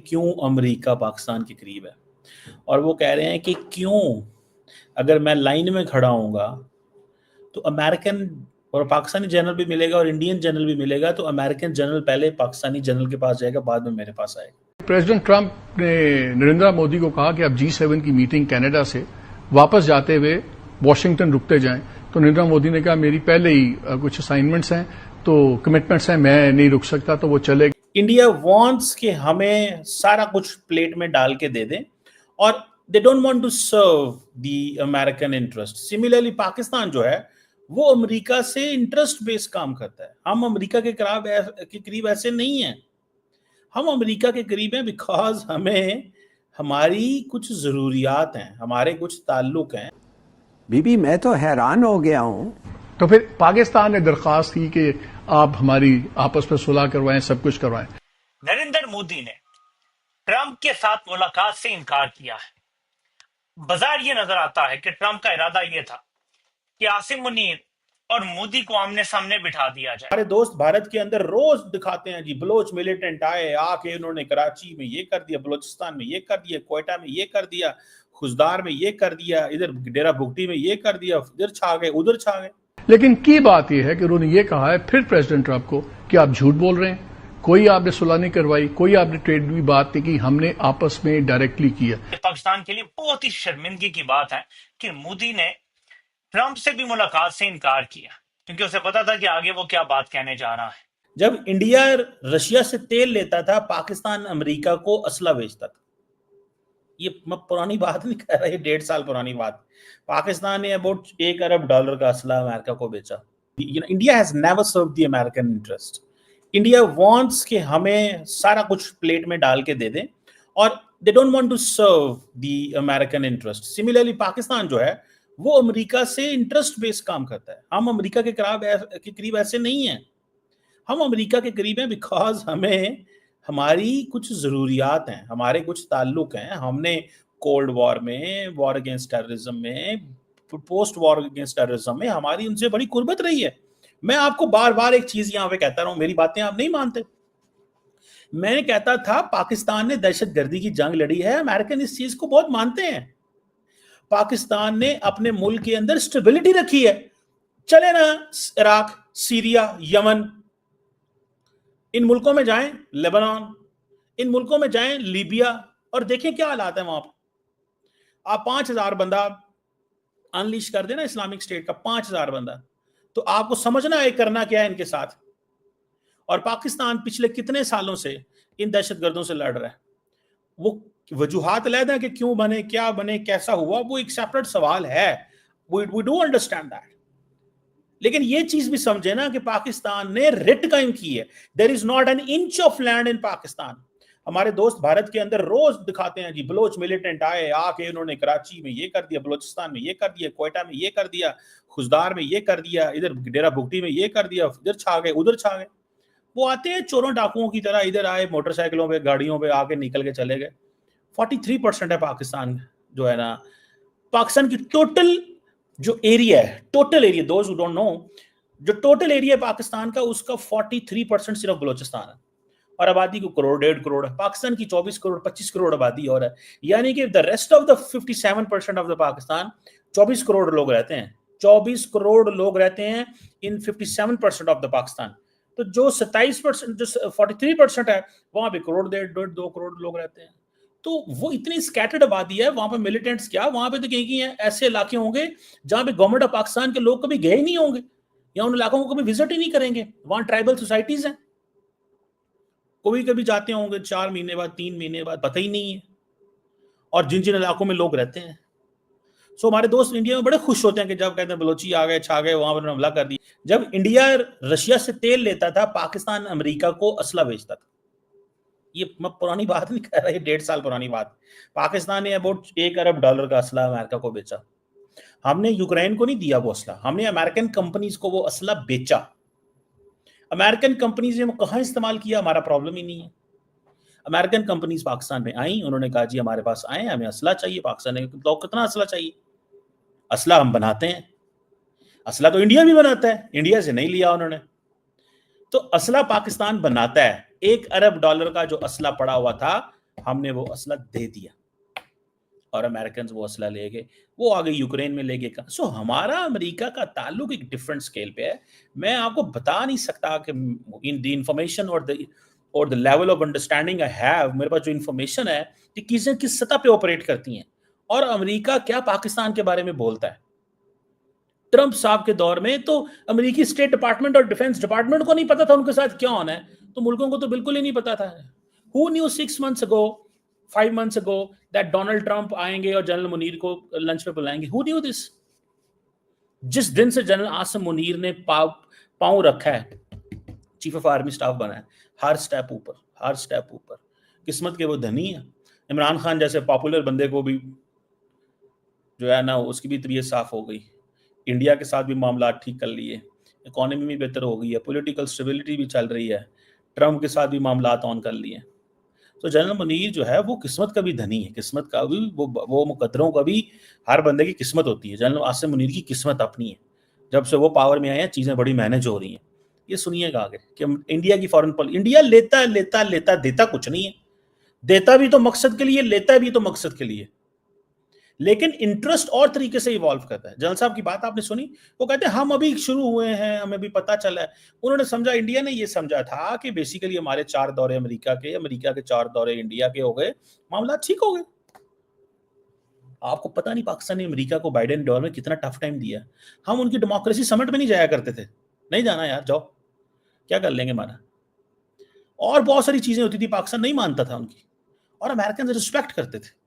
क्यों अमेरिका पाकिस्तान के करीब है और वो कह रहे हैं कि क्यों अगर मैं लाइन में खड़ा हूँगा तो अमेरिकन और पाकिस्तानी जनरल भी मिलेगा और इंडियन जनरल भी मिलेगा, तो अमेरिकन जनरल पहले पाकिस्तानी जनरल के पास जाएगा, बाद में मेरे पास आएगा। प्रेसिडेंट ट्रंप ने नरेंद्र मोदी को कहा कि आप G7 की मीटिंग कनाडा से वापस जाते हुए वॉशिंगटन रुकते जाएं, तो नरेंद्र मोदी ने कहा मेरी पहले ही कुछ असाइनमेंट्स हैं, तो कमिटमेंट्स हैं, मैं नहीं रुक सकता, तो वो चले। इंडिया वांट्स कि हमें सारा कुछ प्लेट में डाल के दे दें और they don't want to serve the American interest. Similarly Pakistan जो है वो अमेरिका से इंटरेस्ट बेस्ड काम करता है। हम अमेरिका के करीब ऐसे नहीं हैं, हम अमेरिका के करीब हैं बिकॉज हमें हमारी कुछ जरूरियात हैं, हमारे कुछ ताल्लुक हैं। बीबी मैं तो हैरान हो गया हूं। तो फिर पाकिस्तान ने दरखास्त की कि आप हमारी आपस में सुलह करवाएं, सब कुछ करवाएं। नरेंद्र मोदी ने ट्रंप के साथ मुलाकात से इनकार किया है। बाजार ये नजर आता है कि ट्रंप का इरादा ये था कि आसिम मुनीर और मोदी को आमने सामने बिठा दिया जाए। हमारे दोस्त भारत के अंदर रोज दिखाते हैं जी, बलोच मिलिटेंट आए, आके उन्होंने कराची में ये कर दिया, बलोचिस्तान में ये कर दिया, कोयटा में ये कर दिया, खुजदार में ये कर दिया, इधर डेरा भुगटी में ये कर दिया, इधर छा गए, उधर छा गए। लेकिन की बात यह है कि उन्होंने ये कहा है फिर प्रेसिडेंट ट्रंप को कि आप झूठ बोल रहे हैं, कोई आपने सुलह नहीं करवाई, कोई आपने ट्रेड की बात नहीं की, हमने आपस में डायरेक्टली किया। पाकिस्तान के लिए बहुत ही शर्मिंदगी की बात है कि मोदी ने ट्रंप से भी मुलाकात से इनकार किया, क्योंकि उसे पता था कि आगे वो क्या बात कहने जा रहा है। जब इंडिया रशिया से तेल लेता था, पाकिस्तान अमेरिका को असला बेचता था। ये मैं पुरानी बात नहीं कह रहा, ये 1.5 साल पुरानी बात। पाकिस्तान ने अबाउट $1 अरब का असला अमेरिका को बेचा। India has never served the American interest. India wants कि हमें सारा कुछ प्लेट में डाल के दे दें और they don't want to serve the American interest. Similarly Pakistan जो है वो अमेरिका से इंटरेस्ट बेस्ड काम करता है। हम अमेरिका के करीब ऐसे नहीं हैं, हम अमेरिका के करीब हैं बिकॉज हमें हमारी कुछ जरूरियात हैं, हमारे कुछ ताल्लुक हैं। हमने कोल्ड वॉर में, वॉर अगेंस्ट टेररिज्म में, पोस्ट वॉर अगेंस्ट टेररिज्म में हमारी उनसे बड़ी कुर्बत रही है। मैं आपको बार बार एक चीज यहां पे कहता रहा हूं, मेरी बातें आप नहीं मानते। मैं कहता था पाकिस्तान ने दहशतगर्दी की जंग लड़ी है, अमेरिकन इस चीज को बहुत मानते हैं। पाकिस्तान ने अपने मुल्क के अंदर स्टेबिलिटी रखी है। चले ना इराक, सीरिया, यमन, इन मुल्कों में जाएं, लेबनान, इन मुल्कों में जाएं, लीबिया, और देखें क्या हालात है वहां पर। आप 5,000 बंदा अनलीश कर देना इस्लामिक स्टेट का, 5,000 बंदा, तो आपको समझना है करना क्या है इनके साथ। और पाकिस्तान पिछले कितने सालों से इन दहशतगर्दों से लड़ रहा है। वो वजूहात अलग है कि क्यों बने, क्या बने, कैसा हुआ, वो एक सेपरेट सवाल है। We do understand that. लेकिन ये चीज भी समझे ना कि पाकिस्तान ने रिट कायम की है। There is not an inch of land in Pakistan. हमारे दोस्त भारत के अंदर रोज दिखाते हैं जी, बलोच मिलिटेंट आए, आके उन्होंने कराची में ये कर दिया, बलोचिस्तान में ये कर दिया, कोयटा में ये कर दिया, खुजदार में ये कर दिया, इधर डेरा भुगटी में ये कर दिया, इधर छा गए, उधर छा गए। वो आते हैं चोरों डाकुओं की तरह, इधर आए मोटरसाइकिलों पे, गाड़ियों पे आके निकल के चले गए। 43% है पाकिस्तान जो है ना, पाकिस्तान की टोटल जो एरिया है, total area, those who don't know, जो टोटल एरिया है पाकिस्तान का, उसका 43% सिर्फ बलोचिस्तान है। और आबादी को करोड़, 1.5 करोड़ है। पाकिस्तान की 24 करोड़ 25 करोड़ आबादी और है, यानी कि the rest of the 57% of the Pakistan, 24 crore लोग रहते हैं। 24 करोड़ लोग रहते हैं इन 57% ऑफ द पाकिस्तान। तो जो 27%, जो 43% है, वहां पे करोड़, 1.5 2 करोड़ लोग रहते हैं। तो वो इतनी स्कैटर्ड आबादी है, वहां पे मिलिटेंट्स क्या, वहां पे तो कहीं ऐसे इलाके होंगे जहां पे गवर्नमेंट ऑफ पाकिस्तान के लोग कभी गए ही नहीं होंगे या उन इलाकों को कभी विजिट ही नहीं करेंगे। वहां ट्राइबल सोसाइटीज हैं, कभी कभी जाते होंगे 4 महीने बाद, 3 महीने बाद, पता ही नहीं है। और जिन जिन इलाकों में लोग रहते हैं, सो हमारे दोस्त इंडिया में बड़े खुश होते हैं कि जब कहते हैं बलोची आ गए, छा गए, वहां पर हमला कर दिया। जब इंडिया रशिया से तेल लेता था, पाकिस्तान अमेरिका को असला बेचता था। ये मैं पुरानी बात नहीं कह रहा, ये 1.5 साल पुरानी बात। पाकिस्तान ने अबाउट $1 अरब का असला अमेरिका को बेचा। हमने यूक्रेन को नहीं दिया वो असला, हमने अमेरिकन कंपनीज को वो असला बेचा। अमेरिकन कंपनीज ने वो कहां इस्तेमाल किया, हमारा प्रॉब्लम ही नहीं है। अमेरिकन कंपनीज पाकिस्तान में आई, उन्होंने कहा जी हमारे पास आए, हमें असला चाहिए। पाकिस्तान ने तो कितना असला चाहिए, असला हम बनाते हैं, असला तो इंडिया भी बनाता है, इंडिया से नहीं लिया उन्होंने। तो असला पाकिस्तान बनाता है। $1 अरब का जो असला पड़ा हुआ था हमने वो असला दे दिया और अमेरिकन वो असला ले गए, वो आगे यूक्रेन में ले गए। सो हमारा अमेरिका का ताल्लुक एक डिफरेंट स्केल पे है। मैं आपको बता नहीं सकता कि इन द इंफॉर्मेशन और the level of understanding I have, मेरे पास जो इंफॉर्मेशन है कि चीजें किस सतह पे ऑपरेट करती हैं और अमेरिका क्या पाकिस्तान के बारे में बोलता है। ट्रंप साहब के दौर में तो अमेरिकी स्टेट डिपार्टमेंट और डिफेंस डिपार्टमेंट को नहीं पता था उनके साथ क्या होना है, तो मुल्कों को तो बिल्कुल ही नहीं पता था। Who knew 6 months ago, 5 months ago that Donald Trump आएंगे और जनरल मुनीर को लंच पे बुलाएंगे? Who knew this? जिस दिन से जनरल आसिम मुनीर ने पांव रखा है, चीफ ऑफ आर्मी स्टाफ बना है, हर स्टेप ऊपर। किस्मत के वो धनी है। इमरान खान जैसे पॉपुलर बंदे को भी जो है ना, उसकी भी तबीयत साफ हो गई, इंडिया के साथ भी मामला ठीक कर लिए, इकोनॉमी भी बेहतर हो गई है, पॉलिटिकल स्टेबिलिटी भी चल रही है, ट्रंप के साथ भी मामला ऑन कर लिए। तो जनरल मुनीर जो है वो किस्मत का भी धनी है, किस्मत का भी वो मुकद्दरों का भी, हर बंदे की किस्मत होती है। जनरल आसिम मुनीर की किस्मत अपनी है, जब से वो पावर में आए हैं चीजें बड़ी मैनेज हो रही हैं। ये सुनिएगा आगे कि इंडिया की फॉरेन पॉलिसी, इंडिया लेता देता कुछ नहीं है। देता भी तो मकसद के लिए, लेता भी तो मकसद के लिए, लेकिन इंटरेस्ट और तरीके से इवॉल्व करता है। जनरल साहब की बात आपने सुनी, वो कहते हैं हम अभी शुरू हुए हैं, हमें भी पता चला है। उन्होंने समझा, इंडिया ने ये समझा था कि बेसिकली हमारे 4 दौरे अमेरिका के 4 दौरे इंडिया के हो गए, मामला ठीक हो गए। आपको पता नहीं पाकिस्तान ने अमेरिका को बाइडेन दौर में कितना टफ टाइम दिया। हम उनकी डेमोक्रेसी समिट में नहीं जाया करते थे, नहीं जाना यार, जाओ क्या कर लेंगे हमारा। और बहुत सारी चीजें होती थी, पाकिस्तान नहीं मानता था उनकी, और अमेरिकन रिस्पेक्ट करते थे।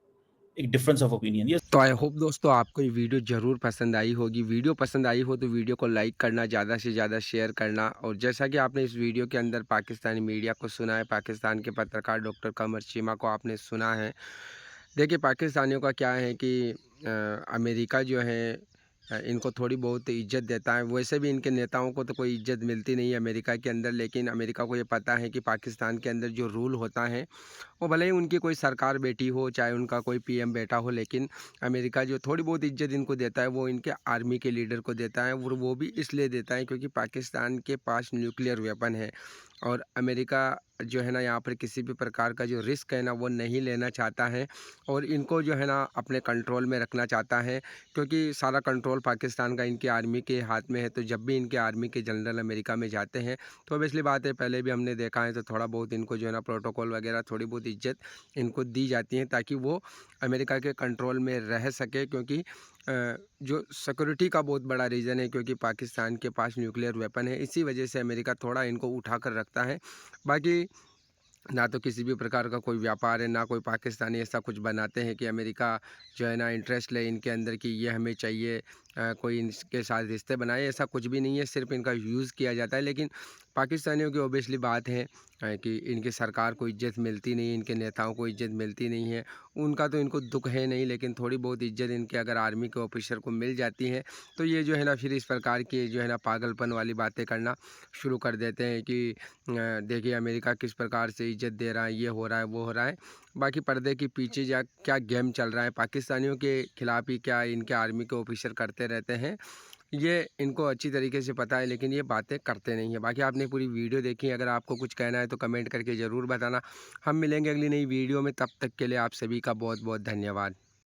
एक डिफरेंस ऑफ ओपिनियन। ये तो आई होप दोस्तों आपको ये वीडियो ज़रूर पसंद आई होगी। वीडियो पसंद आई हो तो वीडियो को लाइक करना, ज़्यादा से ज़्यादा शेयर करना। और जैसा कि आपने इस वीडियो के अंदर पाकिस्तानी मीडिया को सुना है, पाकिस्तान के पत्रकार डॉक्टर कमर चीमा को आपने सुना है। देखिए पाकिस्तानियों का क्या है कि अमेरिका जो है इनको थोड़ी बहुत इज्जत देता है। वैसे भी इनके नेताओं को तो कोई इज्जत मिलती नहीं है अमेरिका के अंदर, लेकिन अमेरिका को ये पता है कि पाकिस्तान के अंदर जो रूल होता है वो भले ही उनकी कोई सरकार बेटी हो, चाहे उनका कोई पीएम बेटा हो, लेकिन अमेरिका जो थोड़ी बहुत इज्जत इनको देता है वो इनके आर्मी के लीडर को देता है। और वो भी इसलिए देता है क्योंकि पाकिस्तान के पास न्यूक्लियर वेपन है और अमेरिका जो है ना यहाँ पर किसी भी प्रकार का जो रिस्क है ना वो नहीं लेना चाहता है और इनको जो है ना अपने कंट्रोल में रखना चाहता है, क्योंकि सारा कंट्रोल पाकिस्तान का इनके आर्मी के हाथ में है। तो जब भी इनके आर्मी के जनरल अमेरिका में जाते हैं तो ऑब्वियसली बात है, पहले भी हमने देखा है, तो थोड़ा बहुत इनको जो है ना प्रोटोकॉल वगैरह थोड़ी बहुत इज्जत इनको दी जाती है ताकि वो अमेरिका के कंट्रोल में रह सके। क्योंकि जो सिक्योरिटी का बहुत बड़ा रीज़न है, क्योंकि पाकिस्तान के पास न्यूक्लियर वेपन है, इसी वजह से अमेरिका थोड़ा इनको उठा कर रखता है। बाकी ना तो किसी भी प्रकार का कोई व्यापार है, ना कोई पाकिस्तानी ऐसा कुछ बनाते हैं कि अमेरिका जो है ना इंटरेस्ट ले इनके अंदर कि ये हमें चाहिए, कोई इनके साथ रिश्ते बनाए, ऐसा कुछ भी नहीं है। सिर्फ इनका यूज़ किया जाता है। लेकिन पाकिस्तानियों की ओबियसली बात है कि इनकी सरकार को इज्जत मिलती नहीं है, इनके नेताओं को इज्जत मिलती नहीं है। उनका तो इनको दुख है नहीं, लेकिन थोड़ी बहुत इज्जत इनके अगर आर्मी के ऑफिसर को मिल जाती है तो ये जो है ना फिर इस प्रकार की जो है ना पागलपन वाली बातें करना शुरू कर देते हैं कि देखिए अमेरिका किस प्रकार से इज्जत दे रहा है, ये हो रहा है, वो हो रहा है। बाकी पर्दे के पीछे जा क्या गेम चल रहा है पाकिस्तानियों के खिलाफ ही, क्या इनके आर्मी के ऑफिसर करते रहते हैं, ये इनको अच्छी तरीके से पता है, लेकिन ये बातें करते नहीं हैं। बाकी आपने पूरी वीडियो देखी, अगर आपको कुछ कहना है तो कमेंट करके ज़रूर बताना। हम मिलेंगे अगली नई वीडियो में, तब तक के लिए आप सभी का बहुत बहुत धन्यवाद।